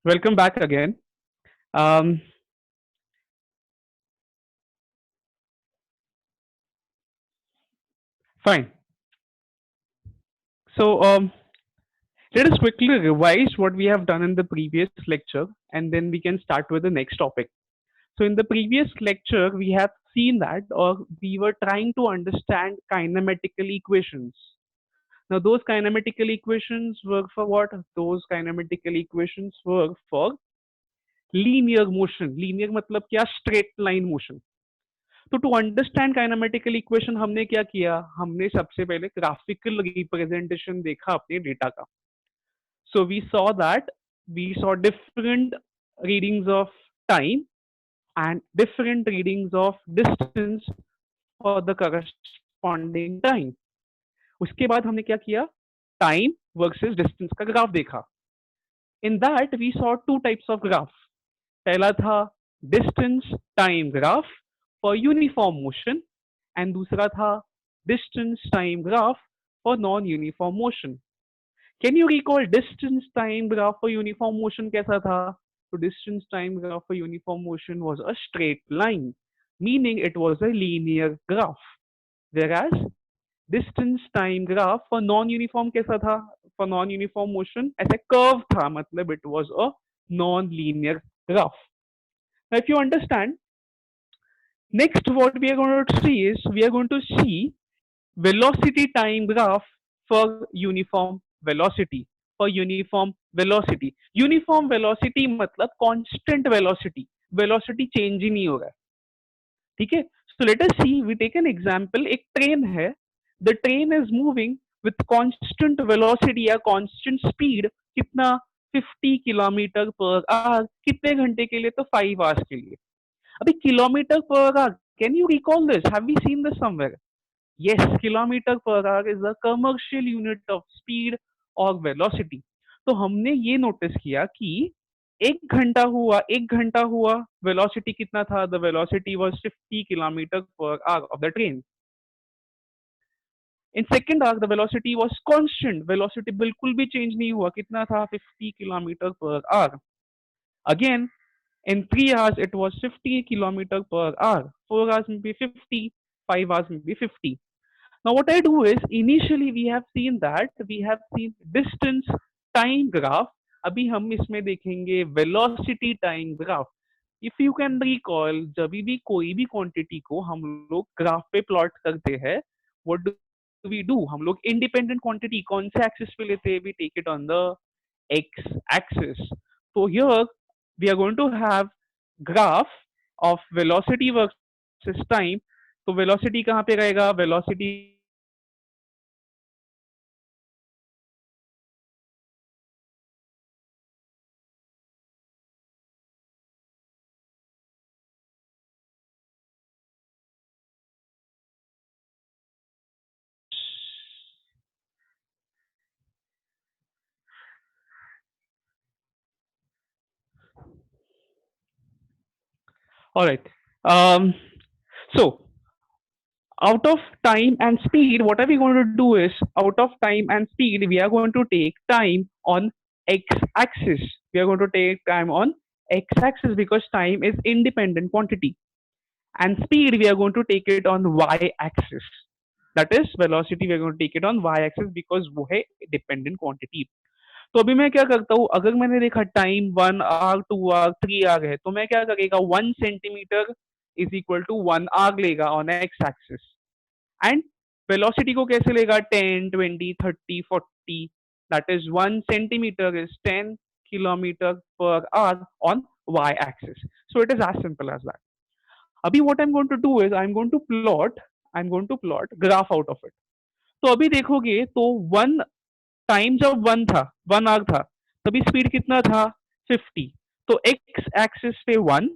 Welcome back again. Um, Fine. So let us quickly revise what we have done in the previous lecture, and then we can start with the next topic. So in the previous lecture, we have seen that, or we were trying to understand kinematical equations. Now, those kinematical equations work for what? Those kinematical equations work for linear motion. Linear मतलब क्या? Straight line motion. तो to understand kinematical equation हमने क्या किया? हमने सबसे पहले graphical representation देखा अपने डेटा का. So we saw different readings of time and different readings of distance for the corresponding time. उसके बाद हमने क्या किया? टाइम वर्सेस डिस्टेंस का ग्राफ देखा. In that we saw two types of graph. पहला था distance time graph for uniform motion and दूसरा था distance time graph for non uniform motion. Can you recall distance time graph for uniform motion कैसा था? तो distance time graph for uniform motion was a straight line, meaning it was a linear graph. whereas distance time graph for non uniform कैसा था? For non uniform motion ऐसे curve था, मतलब it was a non linear graph. Now, if you understand, next what we are going to see is we are going to see velocity time graph for uniform velocity. For uniform velocity. Uniform velocity मतलब constant velocity. Velocity change ही नहीं हो रहा है. ठीक है? So let us see. We take an example. एक train है. The train is moving with constant velocity या constant speed. कितना? 50 किलोमीटर पर आवर. कितने घंटे के लिए? तो 5 आवर्स के लिए. अभी kilometre per hour, can you recall this? Have we seen this somewhere? Yes, kilometre per hour is the commercial unit of speed और वेलोसिटी. तो हमने ये नोटिस किया कि एक घंटा हुआ वेलोसिटी कितना था? The velocity was 50 kilometre per hour of the train. In second hour the velocity was constant. Velocity बिल्कुल भी चेंज नहीं हुआ. कितना था? 50 kilometre per our. Again, in 3 hours it was 50 kilometer per hour. 4 hours may be 50, 5 hours may be 50. Now what I do is initially we have seen that we have seen distance time graph. अभी हम इसमें देखेंगे velocity time graph. If you can recall, जब भी कोई भी quantity को हम लोग ग्राफ पे प्लॉट करते हैं, what do we do? हम लोग इंडिपेंडेंट क्वांटिटी कौन से एक्सिस पे लेते हैं? We take it on the x axis. So here we are going to have graph of velocity versus time. तो velocity कहाँ पे रहेगा? velocity all right. um so out of time and speed, what are we going to do is, out of time and speed we are going to take time on x axis. We are going to take time on x axis because time is independent quantity, and speed we are going to take it on y axis. That is velocity we are going to take it on y axis because वो है dependent quantity. तो अभी मैं क्या करता हूँ? अगर मैंने देखा टाइम 1 आवर 2 आवर 3 आवर है, तो मैं क्या करेगा? 1 centimetre is equal to 1 hour लेगा on x axis. And velocity को कैसे लेगा? 10 20 30 40. That is 1 centimetre is 10 kilometre per hour on Y axis. So it is as simple as that. अभी what I am going to do is I am going to plot graph out of it. तो अभी देखोगे तो one time जब 1 our था, तभी speed कितना था? 50. तो एक्स एक्सिस पे 1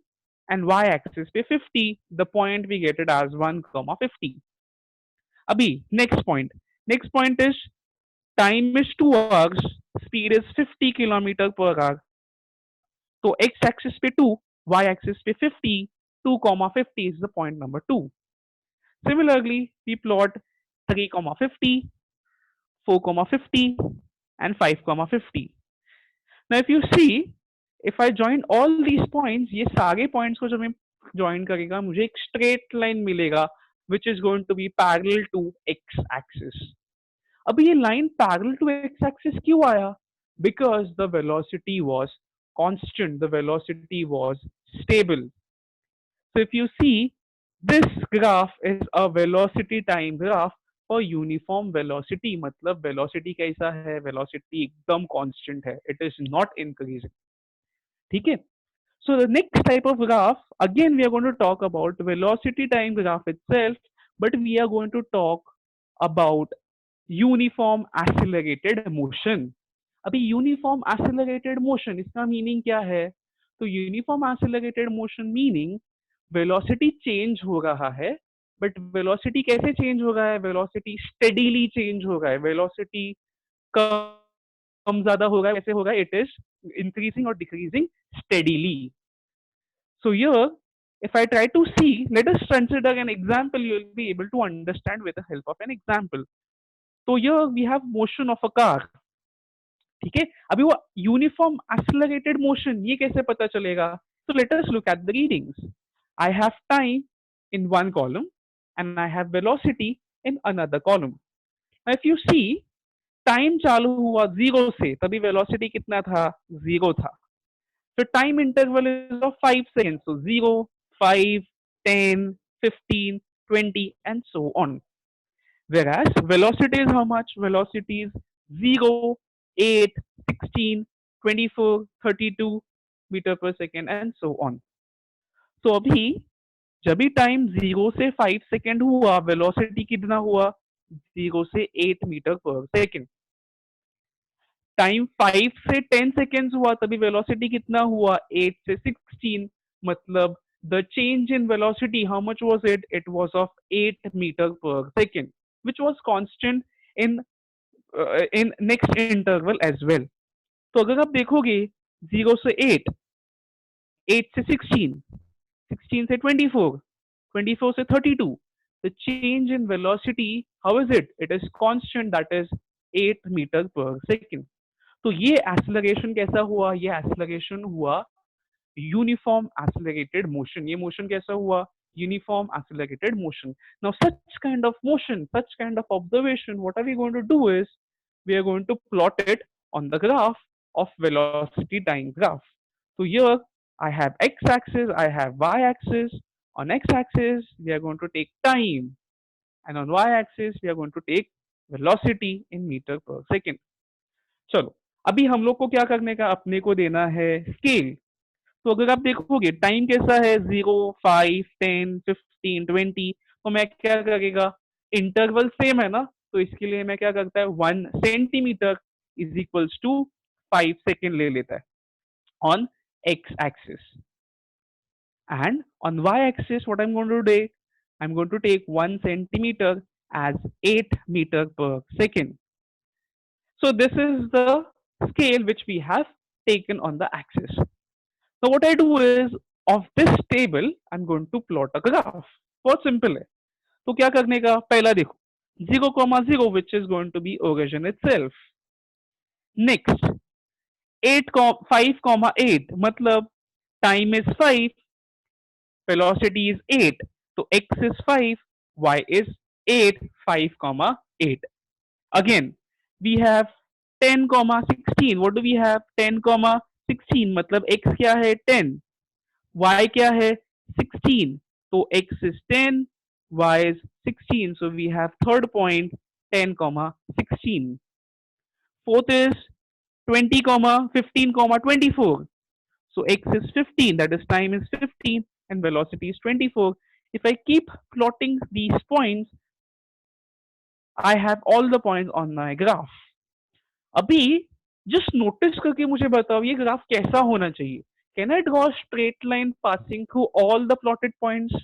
एंड वाई एक्सिस पे 50. The point we get it as 1, 50. अभी next point is time is 2 hours, speed is 50 kilometre per hour. तो एक्स एक्सिस पे 2, वाई एक्सिस पे 50. 2, 50 is the point number 2. Similarly, we plot 3, 50, 4, 50, and 5, 50. Now, if you see, if I join all these points, ये सारे points को जब मैं join करेगा मुझे एक स्ट्रेट लाइन मिलेगा which is going to be parallel to X axis. अब ये line parallel to X axis क्यों आया? Because the velocity was constant, the velocity was stable. So if you see, this graph is a velocity time graph for uniform velocity। मतलब velocity कैसा है? Velocity एकदम constant है, it is not increasing। ठीक है? So the next type of graph, again we are going to talk about velocity time graph itself, but we are going to talk about uniform accelerated motion. अभी uniform accelerated motion इसका meaning क्या है? तो uniform accelerated motion meaning velocity change हो रहा है, but velocity कैसे change हो रहा है? वेलोसिटी स्टेडीली चेंज हो रहा है, वेलोसिटी कम ज्यादा हो रहा है, कैसे होगा? इट इज इंक्रीजिंग और decreasing steadily. So here, if I try to see, let us consider an example. You will be able to understand with the help of an example. So here we have motion of a car। ठीक है, अभी वो uniform accelerated motion ये कैसे पता चलेगा? So let us look at the readings। I have time in one column and I have velocity in another column। Now if you see, time चालू हुआ जीरो से, तभी वेलोसिटी कितना था? जीरो था। So time interval is of 5 seconds. So 0, 5, 10, 15, 20, and so on। Whereas velocity is how much? Velocity is 0, 8, 16, 24, 32 meter per second and so on। तो अभी जब भी टाइम 0 से 5 सेकेंड हुआ, वेलोसिटी कितना हुआ? 0 से 8 मीटर पर सेकेंड। टाइम 5 से 10 सेकेंड्स हुआ, तभी वेलोसिटी कितना हुआ? 8 से 16। मतलब the change in velocity how much was it? It was of 8 metre per second, which was constant in in next interval as well। तो अगर आप देखोगे 0 से 8, 8 से 16, 16 से 24, 24 से 32, the change in velocity, how is it? It is constant, that is 8 meter per second। तो ये एक्सेलरेशन कैसा हुआ? ये एक्सेलरेशन हुआ यूनिफॉर्म एक्सेलरेटेड मोशन। ये मोशन कैसा हुआ? Uniform accelerated motion. Now such kind of motion, such kind of observation, what are we going to do is we are going to plot it on the graph of velocity time graph। So here I have x axis, I have y axis। On x axis we are going to take time, and on y axis we are going to take velocity in meter per second। चलो, अभी हम लोग को क्या करने का? अपने को देना है स्केल। तो अगर आप देखोगे टाइम कैसा है? 0, 5, 10, 15, 20। तो मैं क्या करेगा? इंटरवल सेम है ना, तो इसके लिए मैं क्या करता है? 1 centimetre is equals to 5 second ले लेता है on x axis. And on Y axis what I am going to do? I am going to take 1 centimetre as 8 meter per second। So this is the scale which we have taken on the axis। So what I do is, of this table I'm going to plot a graph। बहुत simple है। तो क्या करने का? पहला देखो 0,0 which is going to be origin itself। Next 5,8 मतलब time is 5, velocity is 8, तो x is 5, y is 8, 5,8। Again we have 10,16। what do we have? 10,16 मतलब x क्या है? 10, y क्या है? 16। तो x is 10, y is 16। So we have third point 10,16। Fourth is 20, 15, 24। So x is 15, that is time is 15 and velocity is 24। If I keep plotting these points, I have all the points on my graph। अभी just notice करके मुझे बताओ ये graph कैसा होना चाहिए? Can I draw straight line passing through all the plotted points?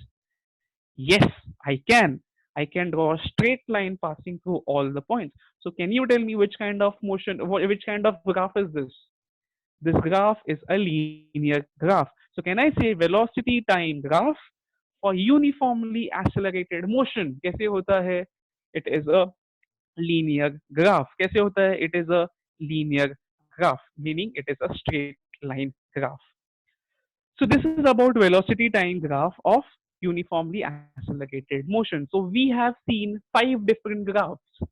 Yes, I can। I can draw a straight line passing through all the points। So can you tell me which kind of motion, which kind of graph is this? This graph is a linear graph। So can I say velocity time graph for uniformly accelerated motion कैसे होता है? It is a linear graph। कैसे होता है? It is a linear graph, meaning it is a straight line graph. So this is about velocity time graph of uniformly accelerated motion. So we have seen 5 different graphs.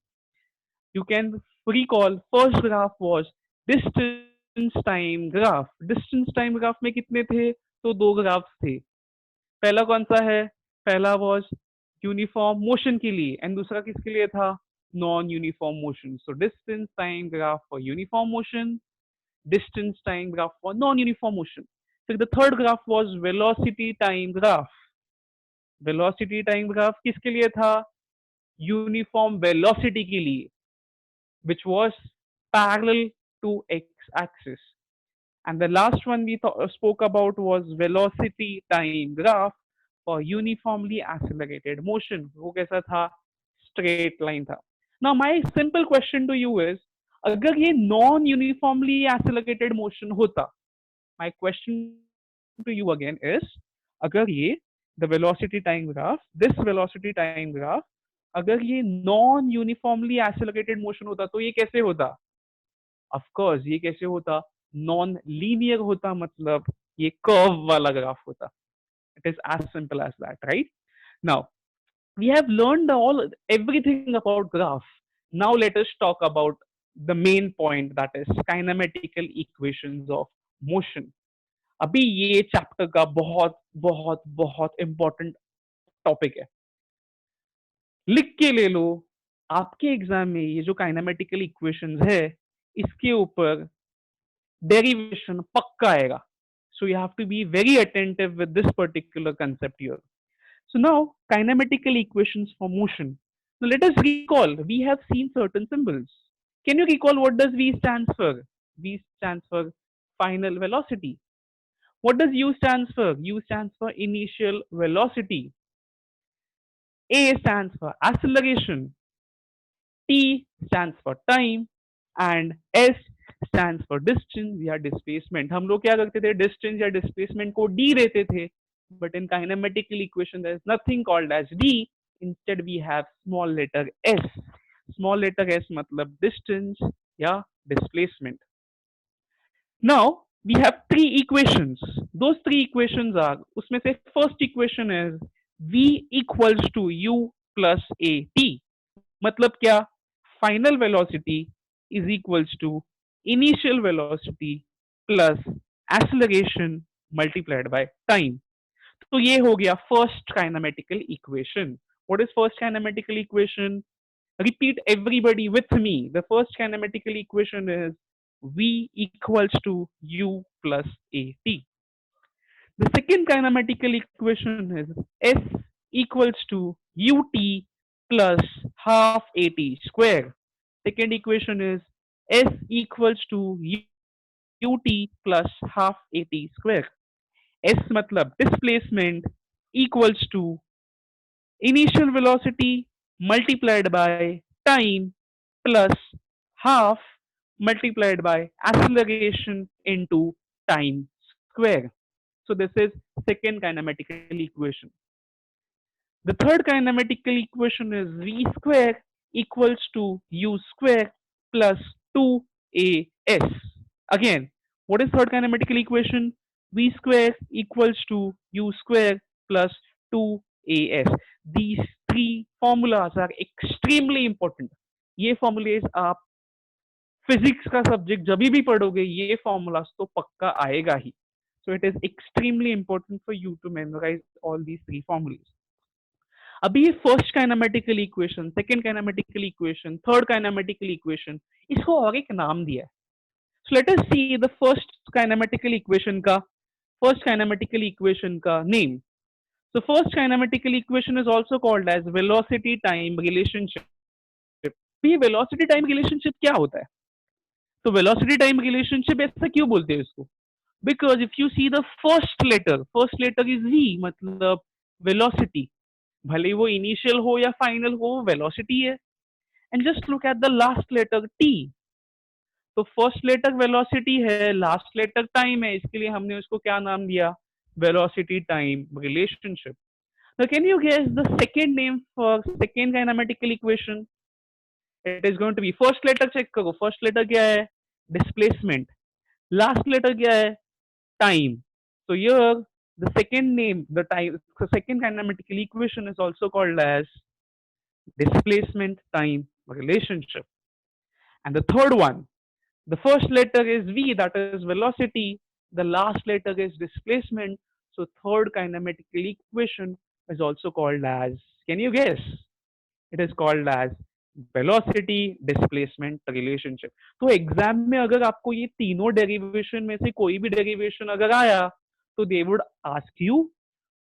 You can recall first graph was distance time graph. Distance time graph में कितने थे? तो 2 graphs थे. पहला कौन सा है? पहला वाज यूनिफॉर्म मोशन के लिए एंड दूसरा किसके लिए था? Non uniform motion. So distance time graph for uniform motion, distance time graph for non-uniform motion. So the third graph was velocity time graph. Velocity time graph किसके लिए था? Uniform velocity के लिए, which was parallel to x-axis. And the last one we spoke about was velocity time graph for uniformly accelerated motion. वो कैसा था? Straight line था. Now my simple question to you is, अगर ये non uniformly accelerated motion होता, my question to you again is, अगर ये the velocity time graph, this velocity time graph, अगर ये non uniformly accelerated motion होता तो ये कैसे होता? Of course ये कैसे होता? Non linear होता, मतलब ये curve वाला ग्राफ होता. It is as simple as that, right? Now we have learned all everything about graph. Now let us talk about the main point, that is kinematical equations of motion. अभी ये chapter का बहुत बहुत बहुत important topic है. लिख के ले लो, आपके एग्जाम में ये जो काइनेमेटिकल इक्वेशंस है इसके ऊपर डेरिवेशन पक्का आएगा. So you have to be very attentive with this particular concept here. So now kinematical equations for motion. Now let us recall, we have seen certain symbols. Can you recall what does V stands for? V stands for final velocity. What does U stands for? U stands for initial velocity. A stands for acceleration. T stands for time. And S stands for distance या displacement. हम लोग क्या करते थे? Distance या displacement को D देते थे. But in kinematical equation, there is nothing called as D. Instead, we have small letter s. Small letter s matlab distance या displacement. Now we have 3 equations. Those 3 equations are, उसमें से first equation is v equals to u plus at. मतलब क्या? Final velocity is equals to initial velocity plus acceleration multiplied by time. तो ये हो गया first kinematical equation. What is first kinematical equation? Repeat everybody with me. The first kinematical equation is V equals to U plus AT. The second kinematical equation is S equals to UT plus half AT square. Second equation is S equals to UT plus half AT square. S matlab displacement equals to initial velocity multiplied by time plus half multiplied by acceleration into time square. So this is second kinematical equation. The third kinematical equation is V square equals to U square plus 2AS. Again, what is third kinematical equation? V square equals to U square plus 2AS. These 3 formulas are extremely important. ये formulas आप physics का subject जब भी पढ़ोगे ये formulas तो पक्का आएगा ही. So it is extremely important for you to memorize all these 3 formulas. अभी ये first kinematical equation, second kinematical equation, third kinematical equation, इसको और एक नाम दिया है. So let us see the first kinematical equation का name. So first kinematical equation is also called as velocity time relationship. ये velocity time relationship क्या होता है? तो velocity time relationship ऐसा क्यों बोलते हैं इसको? Because if you see the first letter is V, मतलब velocity. भले वो initial हो या final हो, velocity है. And just look at the last letter T. तो फर्स्ट लेटर वेलोसिटी है, लास्ट लेटर टाइम है, इसके लिए हमने उसको क्या नाम दिया? Velocity time relationship. Now can you guess the second name for second kinematical equation? It is going to be first letter. Check करो, फर्स्ट लेटर क्या है? डिस्प्लेसमेंट. लास्ट लेटर क्या है? time. So here the second name, the second kinematical equation is also called as displacement time relationship. And the third one, the first letter is V, that is velocity. The last letter is displacement. So third kinematical equation is also called as, can you guess? It is called as velocity displacement relationship. तो exam में अगर आपको ये तीनों derivation में से कोई भी डेरिवेशन अगर आया तो they would ask you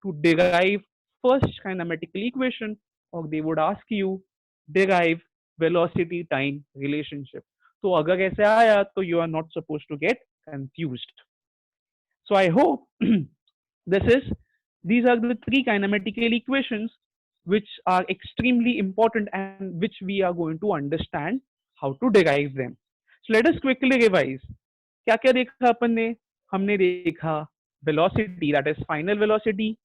to derive first kinematical equation or they would ask you derive velocity time relationship. तो अगर ऐसे आया तो you are not supposed to get confused. So I hope this is these are the three kinematical equations which are extremely important and which we are going to understand how to derive them. So let us quickly revise. क्या क्या देखा अपन ने? हमने देखा velocity, that is final velocity,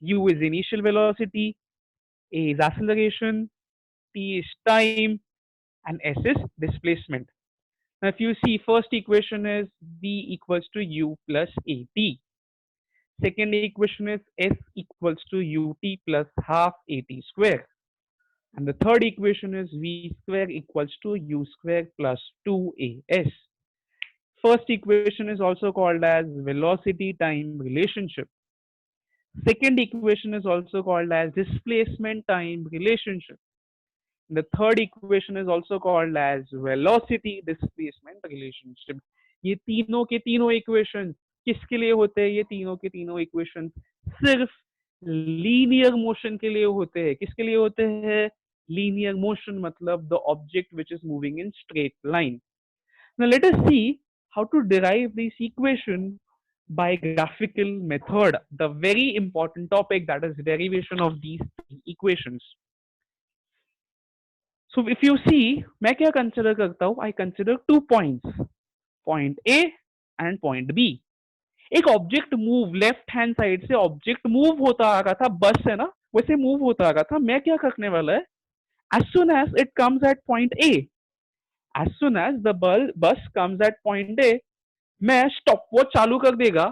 u is initial velocity, a is acceleration, t is time, and s is displacement. Now if you see, first equation is v equals to u plus at. Second equation is s equals to ut plus half at square. And the third equation is v square equals to u square plus 2as. First equation is also called as velocity time relationship. Second equation is also called as displacement time relationship. The third equation is also called as velocity displacement relationship. ये तीनों के तीनों equation किसके लिए होते हैं? ये तीनों के तीनों इक्वेशन सिर्फ लीनियर मोशन के लिए होते हैं. किसके लिए होते हैं? लीनियर मोशन मतलब the object which is moving in straight line. Now let us see how to derive this equation by graphical method. The very important topic, that is derivation of these equations. So if you see, मैं क्या consider करता हूँ? I consider 2 points, point A and point B. एक object move left hand side से object move होता आ रहा था, बस है ना, वैसे मूव होता आ रहा था. मैं क्या करने वाला है? As soon as it comes at point A, as soon as the bus comes at point A, मैं स्टॉप वॉच चालू कर देगा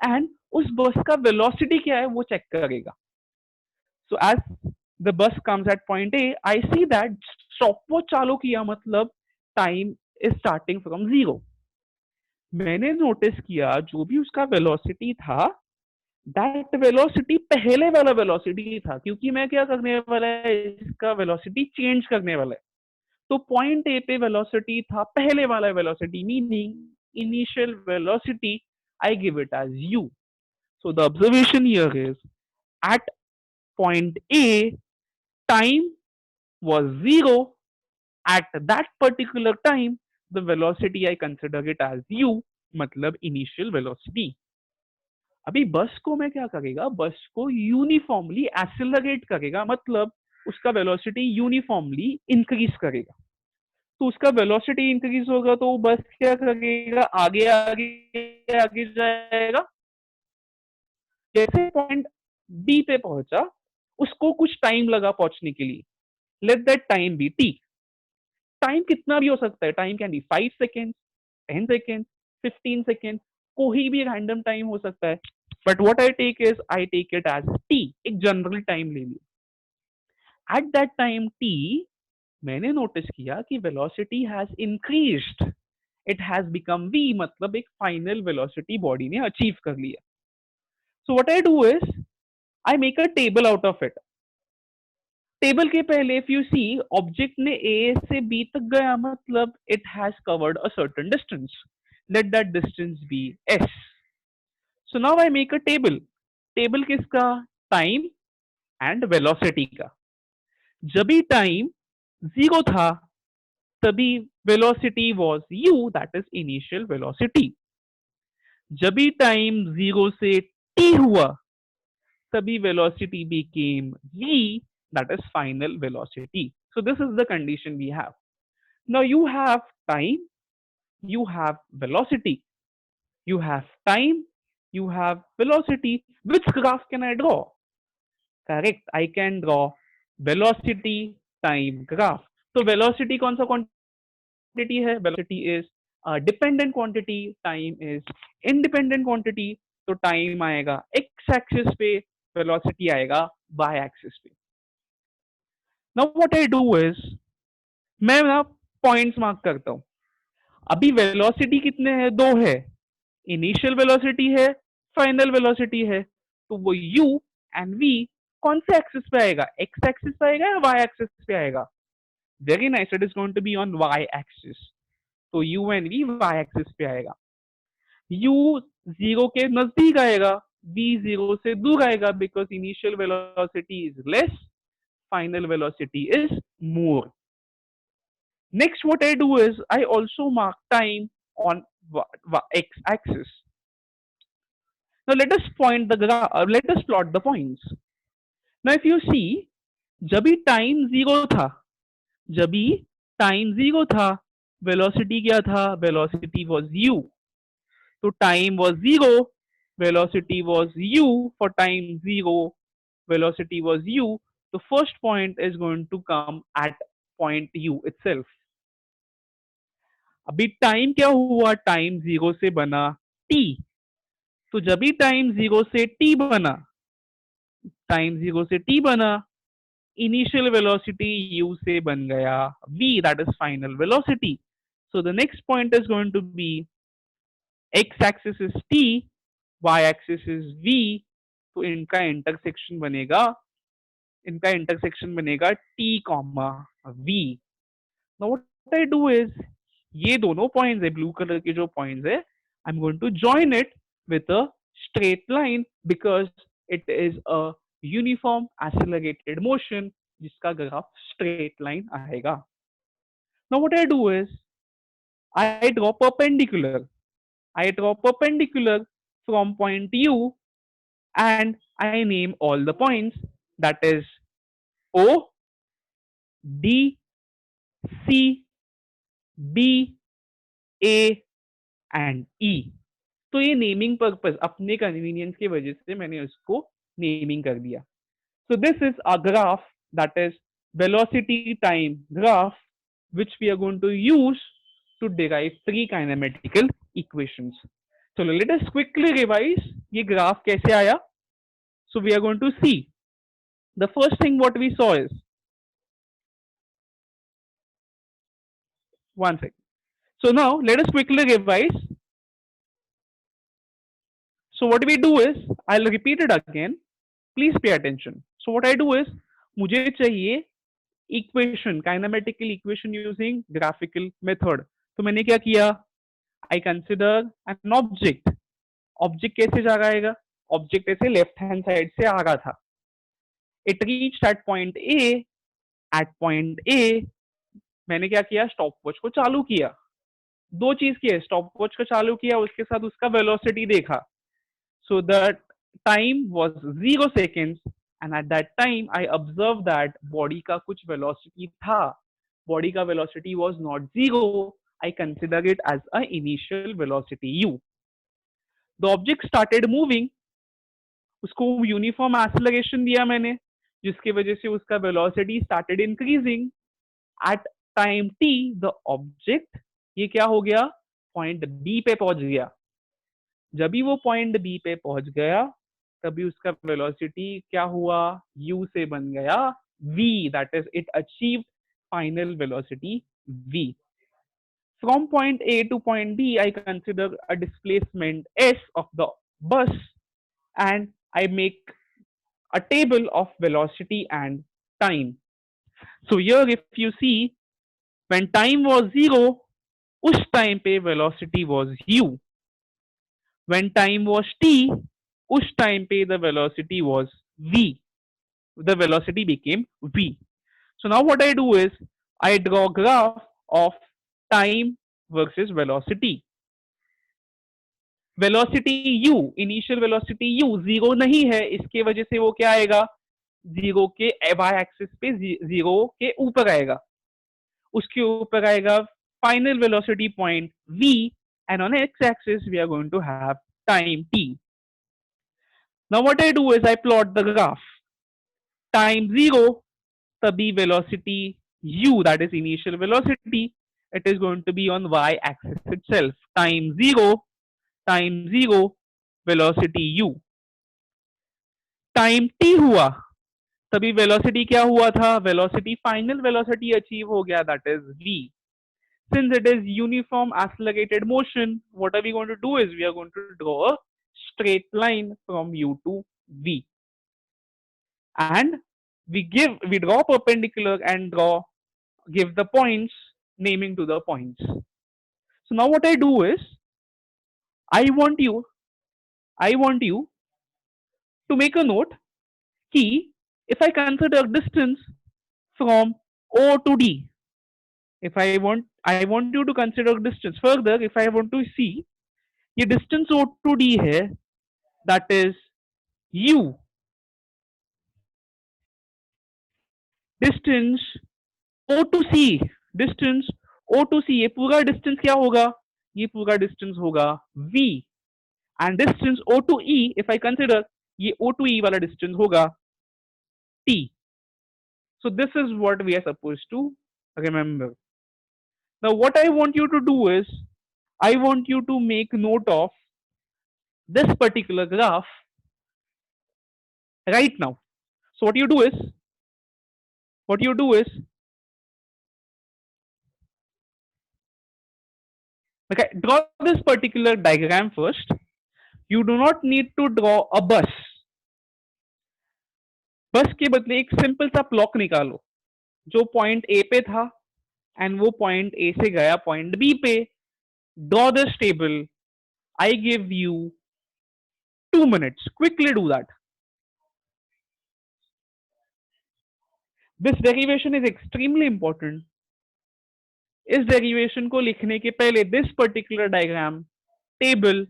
एंड उस बस का वेलोसिटी क्या है वो चेक करेगा. So as the bus comes at point A, I see that stopwatch चालू किया मतलब time is starting from zero. मैंने नोटिस किया जो भी उसका वेलोसिटी था, दैट वेलोसिटी पहले वाला वेलोसिटी था, क्योंकि मैं क्या करने वाला है, इसका वेलोसिटी चेंज करने वाला है. तो पॉइंट ए पे वेलोसिटी था पहले वाला velocity, meaning initial velocity, I give it as u. So the observation here is at point A, time was zero. At that particular time, the velocity I consider it as u, मतलब initial velocity. अभी बस को मैं क्या करेगा, बस को uniformly accelerate करेगा, मतलब उसका वेलोसिटी यूनिफॉर्मली इंक्रीज करेगा. तो उसका वेलोसिटी इंक्रीज होगा तो बस क्या करेगा, आगे आगे आगे जाएगा. जैसे पॉइंट बी पे पहुंचा, उसको कुछ टाइम लगा पहुंचने के लिए. Let that time be T. Time कितना भी हो सकता है, time can be 5 second, 10 second, 15 second, कोई भी रैंडम टाइम हो सकता है. But what I take it as T, एक जनरल टाइम ले लिया. एट दैट टाइम टी मैंने नोटिस किया कि velocity has increased, it has become V, मतलब एक फाइनल वेलोसिटी बॉडी ने अचीव कर लिया. So what I do is I make a table out of it. Table के पहले इफ यू सी, ऑब्जेक्ट ने ए से बी तक गया मतलब it has covered a certain distance. Let that distance be S. So now I make a table. Table किसका? Time and velocity का. जब भी टाइम जीरो था तभी velocity was u, that is initial velocity. जब भी टाइम जीरो से t हुआ तभी velocity became v, that is final velocity. So this is the condition we have. Now you have time, you have velocity, you have time, you have velocity. Which graph can I draw? Correct, I can draw velocity time graph. So velocity कौन सा quantity है? Velocity is dependent quantity, time is independent quantity, तो time आएगा x axis पे, velocity आएगा Y axis पे. Now what I do is, मैं ना पॉइंट्स मार्क करता हूं. अभी वेलोसिटी कितने हैं, दो है. इनिशियल वेलोसिटी है, फाइनल वेलोसिटी है. तो वो u एंड v कौन से एक्सिस पे आएगा, एक्स एक्सिस पे आएगा या वाई एक्सिस पे आएगा. Very nice, it is going to be on Y axis. तो u and v Y axis पे आएगा. u जीरो के नजदीक आएगा, v जीरो से दूर आएगा, because initial velocity is less, final velocity is more. Next, what I do is I also mark time on x-axis. Now let us let us plot the points. Now if you see, जब भी time zero था, जब भी time zero था, velocity क्या था, velocity was u. तो time was zero, velocity was u. For time zero, velocity was u. The first point is going to come at point u itself. अभी time क्या हुआ, टाइम जीरो से बना T. तो जब भी टाइम जीरो से टी बना, टाइम जीरो से टी बना, इनिशियल वेलोसिटी यू से बन गया v, that is final velocity. So the next point is going to be x axis is t, y axis is v. तो इनका इंटरसेक्शन बनेगा t comma v. Now what I do is, ये दोनों points है, blue colour के जो points है, I am going to join it with a straight line, because it is a uniform accelerated motion, जिसका ग्राफ स्ट्रेट लाइन आएगा. Now what I do is I draw perpendicular. I draw perpendicular from point U and I name all the points, that is O, D, C, B, A and E. तो ये naming purpose, अपने convenience की वजह से मैंने उसको naming कर दिया. So this is a graph, that is velocity time graph, which we are going to use to derive three kinematical equations. So let us quickly revise ये graph कैसे आया. So we are going to see, the first thing what we saw is, one second. So now let us quickly revise. So what we do is, I'll repeat it again. Please pay attention. So what I do is, मुझे चाहिए equation, kinematical equation using graphical method. तो मैंने क्या किया, I consider an object. Object कैसे जा रहा है, ऑब्जेक्ट ऐसे लेफ्ट हैंड साइड से आ रहा था. It reached at point A. At point A मैंने क्या किया, स्टॉप वॉच को चालू किया. दो चीज की है, स्टॉप वॉच को चालू किया, उसके साथ उसका वेलोसिटी देखा. So the time was 0 seconds, and at that time I observe that body का कुछ वेलोसिटी था. बॉडी का velocity was not zero. I consider it as a initial velocity u. The object started moving. उसको uniform acceleration दिया मैंने, जिसकी वजह से उसका velocity started increasing. At time t the object, ये क्या हो गया, पॉइंट बी पे पहुंच गया. जब भी वो पॉइंट बी पे पहुंच गया, तभी उसका वेलोसिटी क्या हुआ, u से बन गया v, that is it achieved final velocity v. From point A to point B, I consider a displacement s of the bus, and I make a table of velocity and time. So here if you see, when time was zero, उस time पे velocity was u. When time was t, उस time पे the velocity was v. The velocity became v. So now what I do is I draw a graph of time versus velocity. Velocity u, initial velocity u zero नहीं है, इसके वजह से वो क्या आएगा, जीरो के वाई एक्सिस पे जीरो के ऊपर आएगा. उसके ऊपर आएगा final velocity point v, and on x axis we are going to have time t. Now what I do is I plot the graph. Time zero, तभी velocity u, that is initial velocity, it is going to be on y axis itself. Time 0, velocity u. Time t हुआ तभी velocity क्या हुआ था, velocity final velocity achieve हो गया, that is v. Since it is uniform accelerated motion, what are we going to do is we are going to draw a straight line from u to v, and we draw perpendicular and give the points, naming to the points. So now what I do is I want you I want you to make a note key if I consider distance from O to D. If I want you to consider distance further. If I want to see ये distance O to D है, that is U. Distance O to C, distance O to C, ये पूरा distance क्या होगा, ये पूरा distance होगा V. And distance O to E, if I consider, ये O to E वाला distance होगा T. So this is what we are supposed to remember. Now what I want you to do is I want you to make note of this particular graph right now. So what you do is okay, draw this particular diagram first. You do not need to draw a bus. बस के बदले एक simple सा block निकालो जो point A पे था and वो पॉइंट ए से गया पॉइंट बी पे. Draw this table. I give you 2 minutes. Quickly do that. This derivation is extremely important. इस derivation को लिखने के पहले this particular diagram, table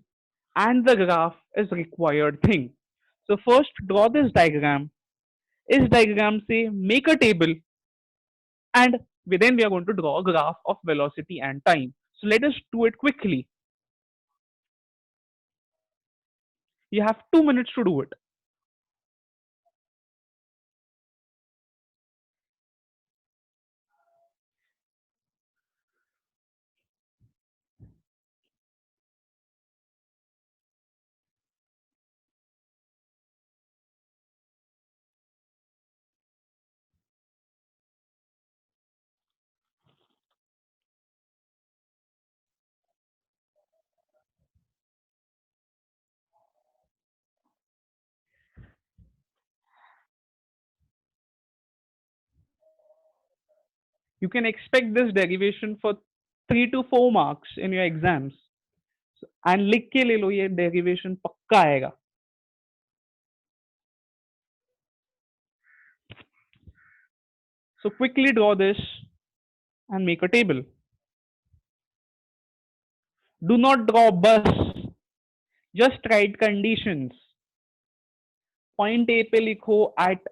and the graph is required thing. So first draw this diagram. इस diagram से make a table and then we are going to draw a graph of velocity and time. So let us do it quickly. You have 2 minutes to do it. You can expect this derivation for 3 to 4 marks in your exams. And लिख के ले लो, ये derivation पक्का आएगा. So quickly draw this and make a table. Do not draw bus. Just write conditions. Point A पे लिखो at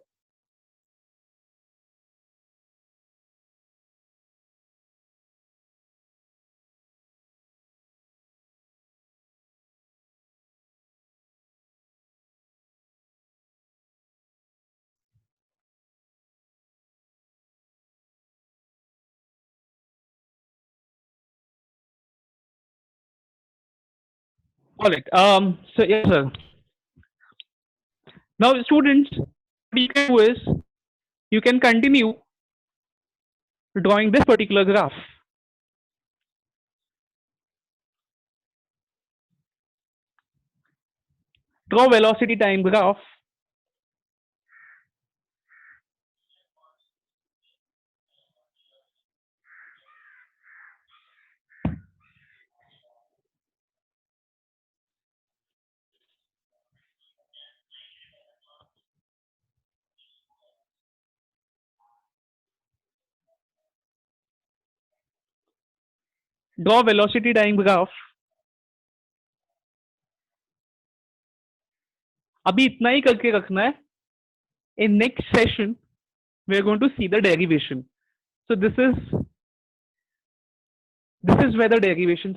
all right. So yes, sir. Now, students, what you can do is you can continue drawing this particular graph. Draw velocity time graph. Draw velocity time graph. अभी इतना ही करके रखना है. In next session, we are going to see the derivation. So this is where the derivation